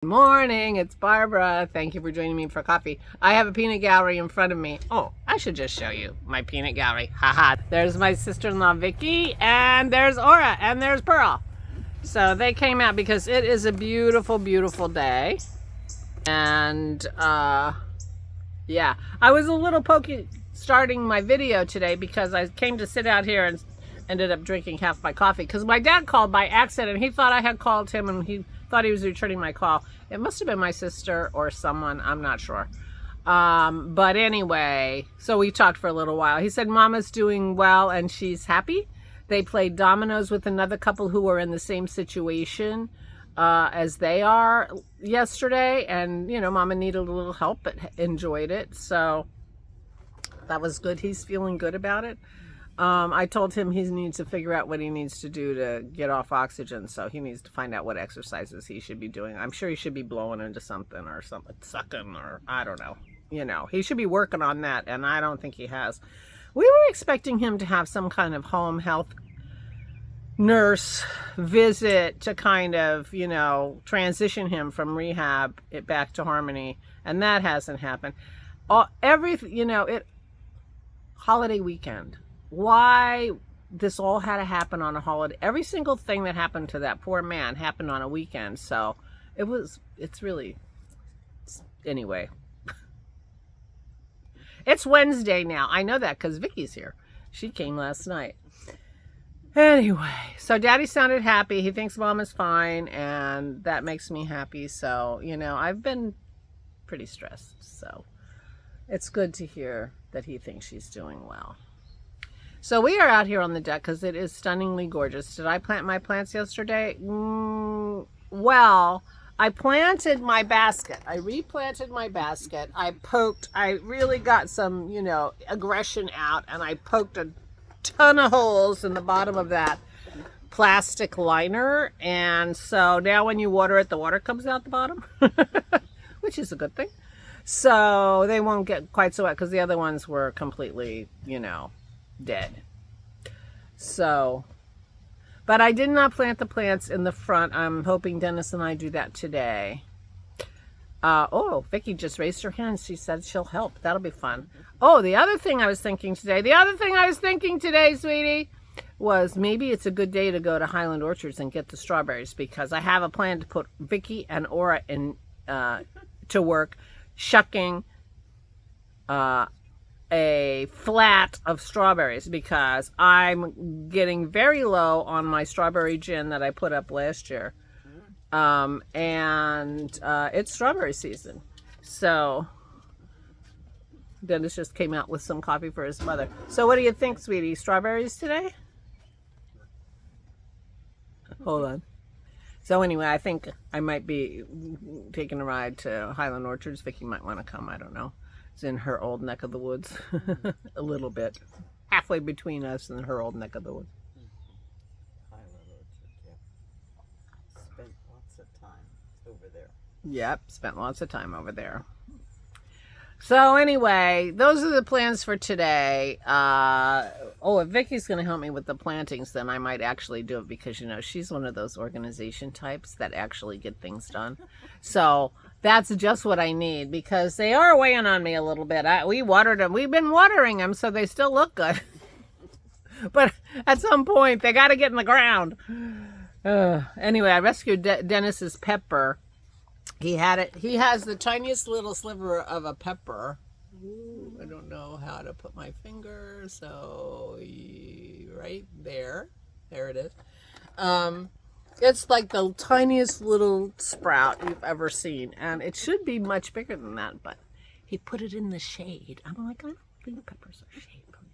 Good morning, it's Barbara. Thank you for joining me for coffee. I have a peanut gallery in front of me. Oh, I should just show you my peanut gallery. Haha. There's my sister-in-law Vicky, and there's Aura, and there's Pearl. So they came out because it is a beautiful, beautiful day. And yeah, I was a little pokey starting my video today because I came to sit out here and ended up drinking half my coffee because my dad called by accident. He thought I had called him and he thought he was returning my call. It must have been my sister or someone, I'm not sure. But anyway, so we talked for a little while. He said Mama's doing well and she's happy. They played dominoes with another couple who were in the same situation as they are yesterday, and you know, Mama needed a little help but enjoyed it, so that was good. He's feeling good about it. I told him he needs to figure out what he needs to do to get off oxygen, so he needs to find out what exercises he should be doing. I'm sure he should be blowing into something or something, sucking, or I don't know. You know, he should be working on that, and I don't think he has. We were expecting him to have some kind of home health nurse visit to kind of, you know, transition him from rehab back to Harmony, and that hasn't happened. Everything, you know, holiday weekend. Why this all had to happen on a holiday? Every single thing that happened to that poor man happened on a weekend. So anyway. It's Wednesday now. I know that because Vicky's here. She came last night. Anyway, so Daddy sounded happy. He thinks Mom is fine, and that makes me happy. So, you know, I've been pretty stressed. So it's good to hear that he thinks she's doing well. So we are out here on the deck because it is stunningly gorgeous. Did I plant my plants yesterday? Well, I planted my basket. I replanted my basket. I really got some, you know, aggression out, and I poked a ton of holes in the bottom of that plastic liner. And so now when you water it, the water comes out the bottom, which is a good thing. So they won't get quite so wet because the other ones were completely, you know, dead. So, but I did not plant the plants in the front. I'm hoping Dennis and I do that today. Oh, Vicky just raised her hand. She said she'll help. That'll be fun. Oh, the other thing I was thinking today, sweetie, was maybe it's a good day to go to Highland Orchards and get the strawberries, because I have a plan to put Vicky and Aura in to work shucking a flat of strawberries, because I'm getting very low on my strawberry gin that I put up last year. It's strawberry season. So Dennis just came out with some coffee for his mother. So what do you think, sweetie? Strawberries today? Hold on. So anyway, I think I might be taking a ride to Highland Orchards. Vicky might want to come. I don't know. It's in her old neck of the woods. A little bit. Halfway between us and her old neck of the woods. Highland Orchard, yeah. Spent lots of time over there. Yep, spent lots of time over there. So anyway, those are the plans for today. If Vicky's going to help me with the plantings, then I might actually do it, because, you know, she's one of those organization types that actually get things done. So that's just what I need, because they are weighing on me a little bit. We watered them. We've been watering them, so they still look good. But at some point, they got to get in the ground. Anyway, I rescued Dennis's pepper. He has the tiniest little sliver of a pepper. Ooh, I don't know how to put my finger, so right there. There it is. It's like the tiniest little sprout you've ever seen, and it should be much bigger than that, but he put it in the shade. I'm like, I don't think peppers are shade plants.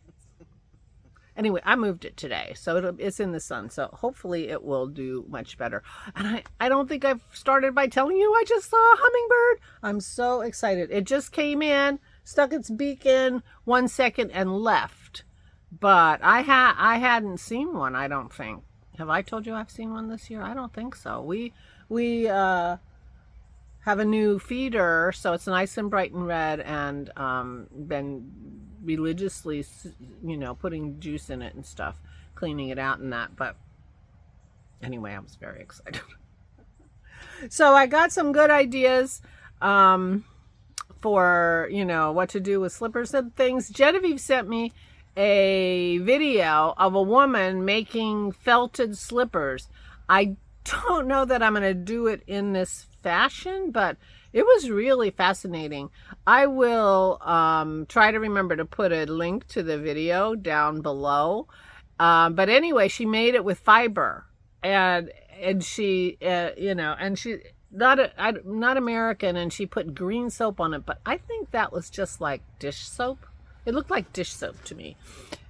Anyway, I moved it today, so it's in the sun, so hopefully it will do much better. And I don't think I've started by telling you I just saw a hummingbird. I'm so excited. It just came in, stuck its beak in 1 second, and left. But I hadn't seen one, I don't think. Have I told you I've seen one this year? I don't think so. We have a new feeder, so it's nice and bright and red, and been religiously, you know, putting juice in it and stuff, cleaning it out and that. But anyway, I was very excited. So I got some good ideas for, you know, what to do with slippers and things. Genevieve sent me a video of a woman making felted slippers. I don't know that I'm going to do it in this fashion, but it was really fascinating. I will try to remember to put a link to the video down below. But anyway, she made it with fiber, and she, you know, and she not American, and she put green soap on it. But I think that was just like dish soap. It looked like dish soap to me.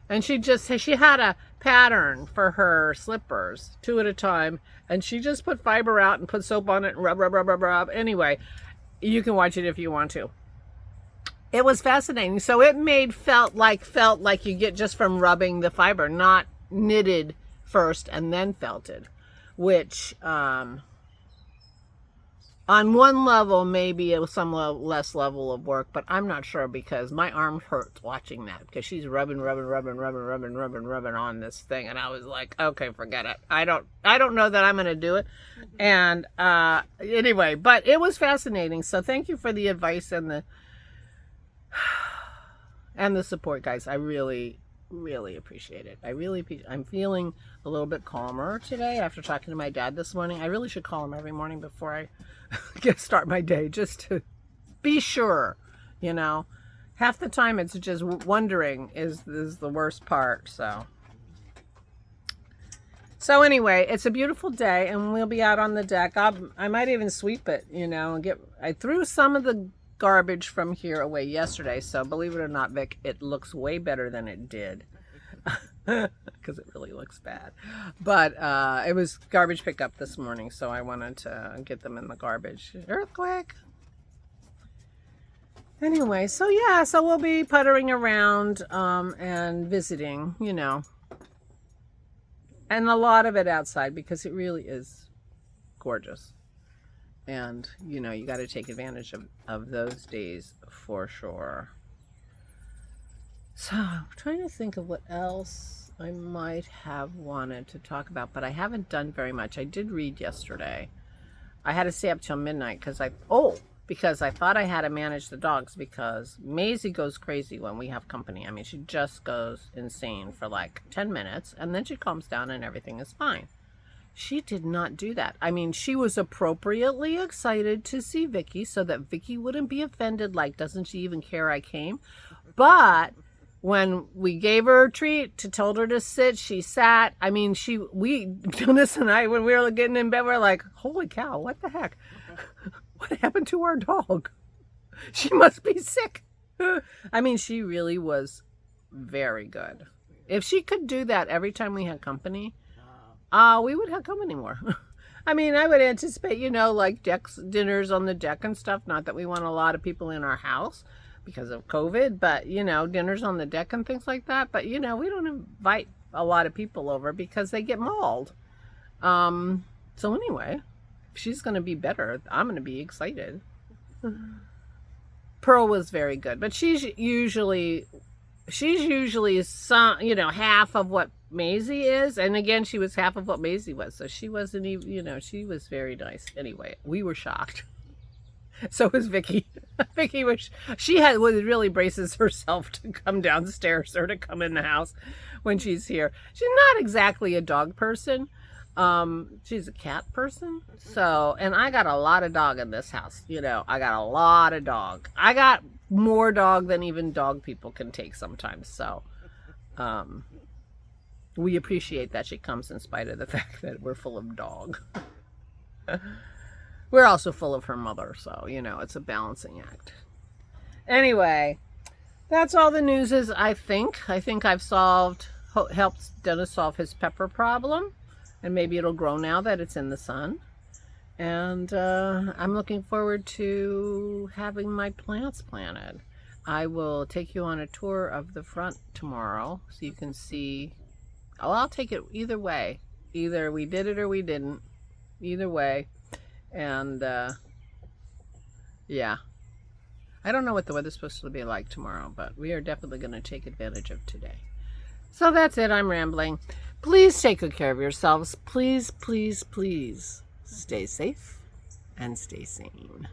And she had a pattern for her slippers, 2 at a time, and she just put fiber out and put soap on it and rub, rub, rub, rub, rub. Anyway, you can watch it if you want to. It was fascinating. So it felt like you get just from rubbing the fiber, not knitted first and then felted, which on one level maybe it was some less level of work, but I'm not sure because my arm hurts watching that because she's rubbing on this thing, and I was like, okay, forget it. I don't know that I'm going to do it. And anyway, but it was fascinating. So thank you for the advice and the support, guys. I really appreciate it. I'm feeling a little bit calmer today after talking to my dad this morning. I really should call him every morning before I start my day, just to be sure, you know. Half the time it's just wondering is the worst part. So anyway, it's a beautiful day and we'll be out on the deck. I might even sweep it, you know, and I threw some of the garbage from here away yesterday, so believe it or not, Vic, it looks way better than it did. Because it really looks bad. But it was garbage pickup this morning, so I wanted to get them in the garbage. Earthquake! Anyway, so yeah, so we'll be puttering around and visiting, you know. And a lot of it outside because it really is gorgeous. And, you know, you got to take advantage of those days for sure. So I'm trying to think of what else I might have wanted to talk about, but I haven't done very much. I did read yesterday. I had to stay up till midnight because I thought I had to manage the dogs because Maisie goes crazy when we have company. I mean, she just goes insane for like 10 minutes and then she calms down and everything is fine. She did not do that. I mean, she was appropriately excited to see Vicky so that Vicky wouldn't be offended, like, doesn't she even care I came? But when we gave her a treat, told her to sit, she sat. I mean, Dennis and I, when we were getting in bed, we were like, holy cow, what the heck? What happened to our dog? She must be sick. I mean, she really was very good. If she could do that every time we had company, we would have company more. I mean, I would anticipate, you know, like dinners on the deck and stuff. Not that we want a lot of people in our house because of COVID, but, you know, dinners on the deck and things like that. But, you know, we don't invite a lot of people over because they get mauled. So anyway, if she's going to be better, I'm going to be excited. Pearl was very good, but she's usually some, you know, half of what Maisie is, and again, she was half of what Maisie was, so she wasn't even, you know, she was very nice. Anyway, we were shocked. So was Vicky. Vicky was really braces herself to come downstairs or to come in the house when she's here. She's not exactly a dog person. She's a cat person. So, and I got a lot of dog in this house. You know, I got a lot of dog. I got more dog than even dog people can take sometimes. So, we appreciate that she comes in spite of the fact that we're full of dog. We're also full of her mother, so, you know, it's a balancing act. Anyway, that's all the news is, I think. I think I've helped Dennis solve his pepper problem, and maybe it'll grow now that it's in the sun. And I'm looking forward to having my plants planted. I will take you on a tour of the front tomorrow so you can see. Oh, I'll take it either way. Either we did it or we didn't. Either way. And yeah. I don't know what the weather's supposed to be like tomorrow, but we are definitely going to take advantage of today. So that's it. I'm rambling. Please take good care of yourselves. Please, please, please stay safe and stay sane.